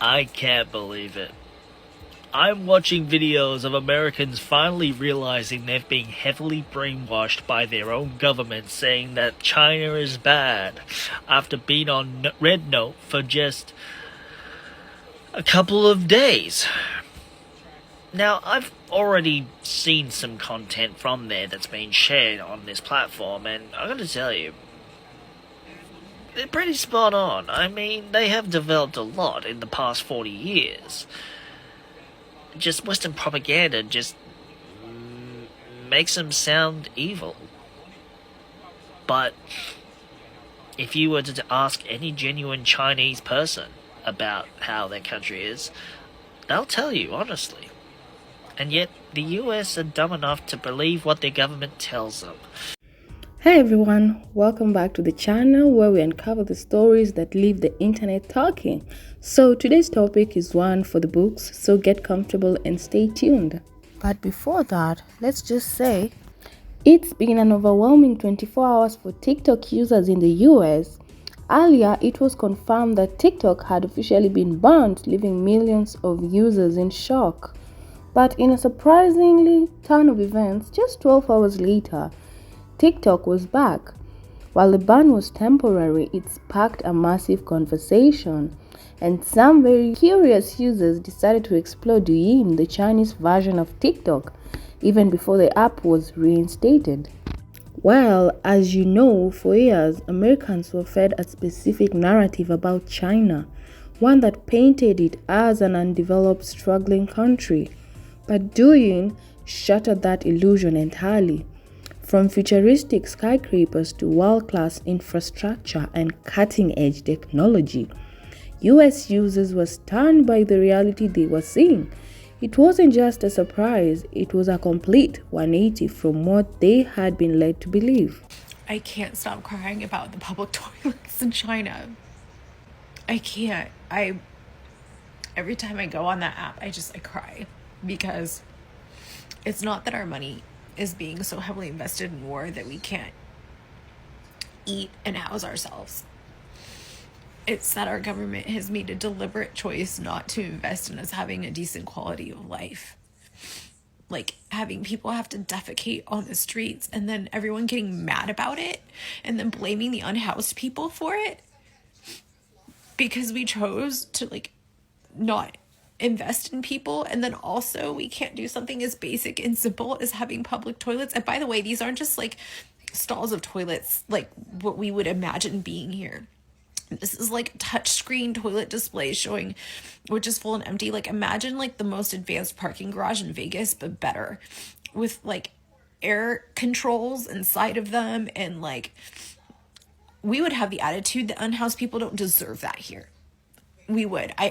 I can't believe it. I'm watching videos of Americans finally realizing they've been heavily brainwashed by their own government saying that China is bad after being on Red Note for just a couple of days. Now, I've already seen some content from there that's been shared on this platform, and I gotta tell you, they're pretty spot on. I mean, they have developed a lot in the past 40 years. Just Western propaganda just makes them sound evil. But if you were to ask any genuine Chinese person about how their country is, they'll tell you honestly. And yet, the US are dumb enough to believe what their government tells them. Hey everyone, welcome back to the channel where we uncover the stories that leave the internet talking. So today's topic is one for the books, so get comfortable and stay tuned. But before that, let's just say it's been an overwhelming 24 hours for TikTok users in the US. Earlier, it was confirmed that TikTok had officially been banned, leaving millions of users in shock. But in a surprisingly turn of events, just 12 hours later, TikTok was back. While the ban was temporary, it sparked a massive conversation, and some very curious users decided to explore Douyin, the Chinese version of TikTok, even before the app was reinstated. Well, as you know, for years, Americans were fed a specific narrative about China, one that painted it as an undeveloped, struggling country. But Douyin shattered that illusion entirely. From futuristic skyscrapers to world-class infrastructure and cutting-edge technology, US users were stunned by the reality they were seeing. It wasn't just a surprise, it was a complete 180 from what they had been led to believe. I can't stop crying about the public toilets in China. I can't. Every time I go on that app, I cry, because it's not that our money is being so heavily invested in war that we can't eat and house ourselves. It's that our government has made a deliberate choice not to invest in us having a decent quality of life. Like having people have to defecate on the streets and then everyone getting mad about it and then blaming the unhoused people for it because we chose to not invest in people. And then also we can't do something as basic and simple as having public toilets. And by the way, these aren't just stalls of toilets like what we would imagine being here. This is touchscreen toilet displays showing which is full and empty. Imagine the most advanced parking garage in Vegas, but better, with air controls inside of them. And we would have the attitude that unhoused people don't deserve that here. We would. I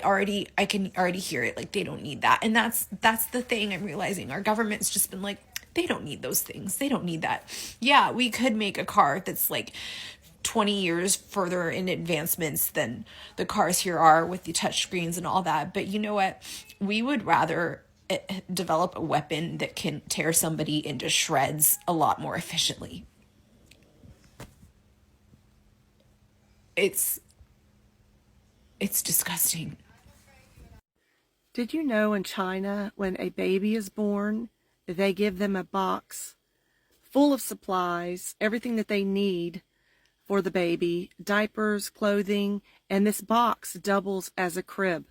can already hear it. They don't need that. And that's the thing I'm realizing. Our government's just been they don't need those things. They don't need that. Yeah, we could make a car that's 20 years further in advancements than the cars here are with the touch screens and all that. But you know what? We would rather develop a weapon that can tear somebody into shreds a lot more efficiently. It's disgusting. Did you know in China, when a baby is born, they give them a box full of supplies, everything that they need for the baby, diapers, clothing, and this box doubles as a crib.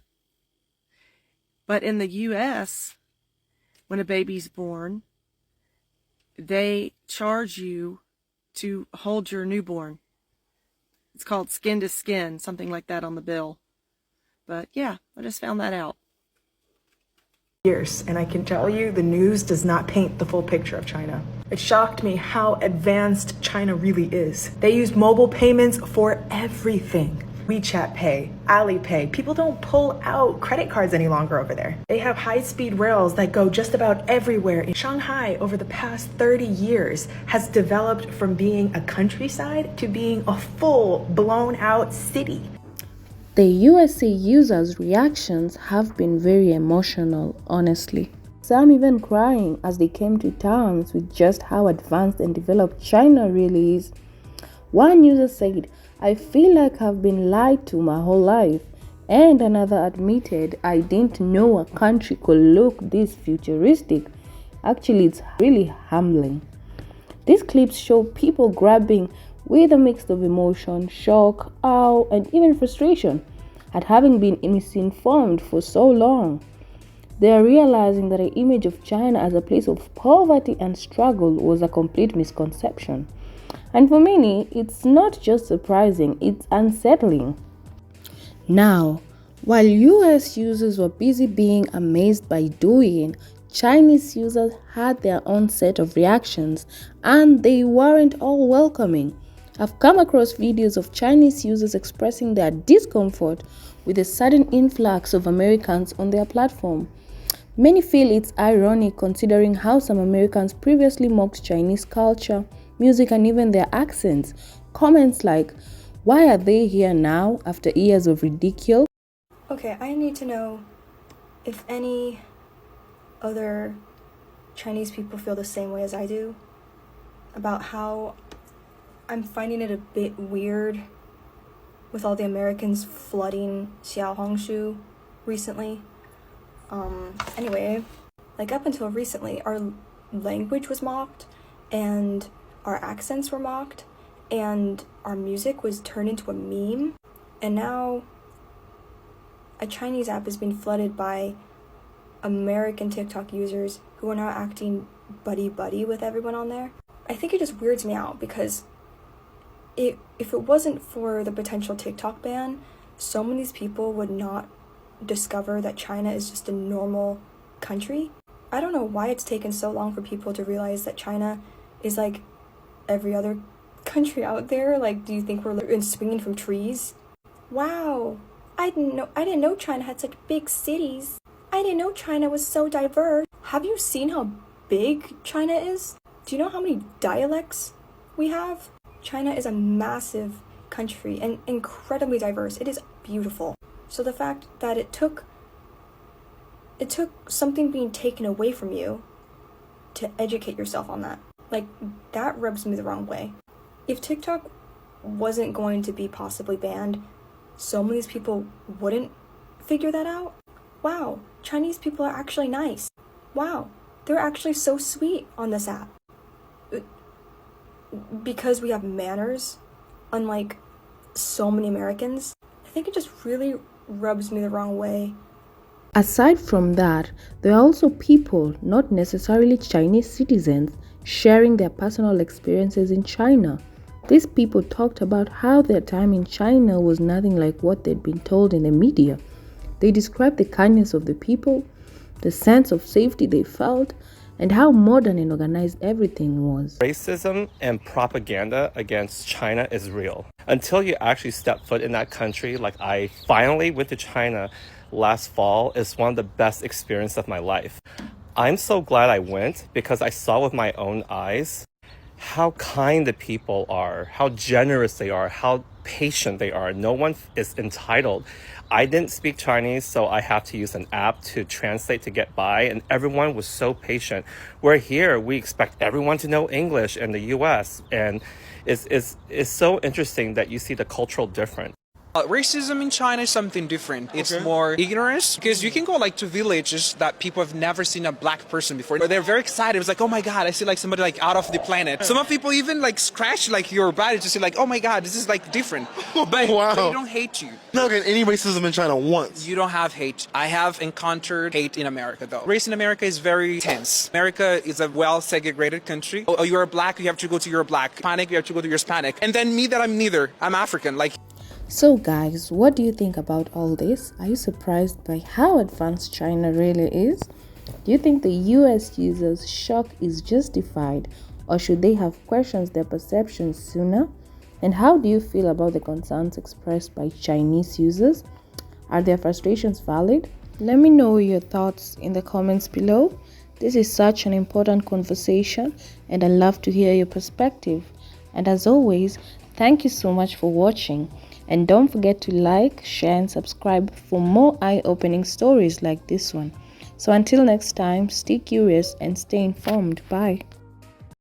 But in the US, when a baby's born, they charge you to hold your newborn. It's called skin to skin, something like that on the bill. But yeah, I just found that out. Years, and I can tell you the news does not paint the full picture of China. It shocked me how advanced China really is. They use mobile payments for everything. WeChat Pay, Alipay. People don't pull out credit cards any longer over there. They have high-speed rails that go just about everywhere. In Shanghai, over the past 30 years, has developed from being a countryside to being a full, blown-out city. The USA users' reactions have been very emotional, honestly. Some even crying as they came to terms with just how advanced and developed China really is. One user said, "I feel like I've been lied to my whole life, And another admitted, I didn't know a country could look this futuristic. Actually, it's really humbling. These clips show people grabbing with a mix of emotion, shock, awe, and even frustration at having been misinformed for so long. They are realizing that the image of China as a place of poverty and struggle was a complete misconception. And for many, it's not just surprising, it's unsettling. Now, while US users were busy being amazed by Douyin, Chinese users had their own set of reactions, and they weren't all welcoming. I've come across videos of Chinese users expressing their discomfort with the sudden influx of Americans on their platform. Many feel it's ironic considering how some Americans previously mocked Chinese culture, music, and even their accents. Comments like, "Why are they here now after years of ridicule?" Okay, I need to know if any other Chinese people feel the same way as I do about how I'm finding it a bit weird with all the Americans flooding Xiaohongshu recently. Anyway, like up until recently, our language was mocked and our accents were mocked and our music was turned into a meme, and now a Chinese app has been flooded by American TikTok users who are now acting buddy-buddy with everyone on there. I think it just weirds me out because if it wasn't for the potential TikTok ban, so many of these people would not discover that China is just a normal country. I don't know why it's taken so long for people to realize that China is like every other country out there. Like, do you think we're swinging from trees? Wow, I didn't know China had such big cities. I didn't know China was so diverse. Have you seen how big China is? Do you know how many dialects we have? China is a massive country and incredibly diverse. It is beautiful. So the fact that it took something being taken away from you to educate yourself on that, like, that rubs me the wrong way. If TikTok wasn't going to be possibly banned, so many of these people wouldn't figure that out. Wow, Chinese people are actually nice. Wow, they're actually so sweet on this app. Because we have manners, unlike so many Americans, I think it just really rubs me the wrong way. Aside from that, there are also people, not necessarily Chinese citizens, sharing their personal experiences in China. These people talked about how their time in China was nothing like what they'd been told in the media. They described the kindness of the people, the sense of safety they felt, and how modern and organized everything was. Racism and propaganda against China is real. Until you actually step foot in that country, like I finally went to China last fall, is one of the best experiences of my life. I'm so glad I went because I saw with my own eyes how kind the people are, how generous they are, how patient they are. No one is entitled. I didn't speak Chinese, so I have to use an app to translate to get by, and everyone was so patient. Where here, we expect everyone to know English in the US, and it's so interesting that you see the cultural difference. Racism in China is something different. It's more ignorance, because you can go like to villages that people have never seen a black person before. They're very excited. It's like, oh my God, I see like somebody like out of the planet. Some of people even like scratch like your body to say like, oh my God, this is like different. But Wow. they don't hate you. Not getting any racism in China once. You don't have hate. I have encountered hate in America though. Race in America is very tense. America is a well-segregated country. Oh, you are black, you have to go to your black. Hispanic, you have to go to your Hispanic. And then me that I'm neither. I'm African. Like. So guys, what do you think about all this? Are you surprised by how advanced China really is? Do you think the US users' shock is justified, or should they have questioned their perceptions sooner? And how do you feel about the concerns expressed by Chinese users? Are their frustrations valid? Let me know your thoughts in the comments below. This is such an important conversation and I love to hear your perspective. And as always, thank you so much for watching. And don't forget to like, share and subscribe for more eye-opening stories like this one. So until next time, stay curious and stay informed. Bye.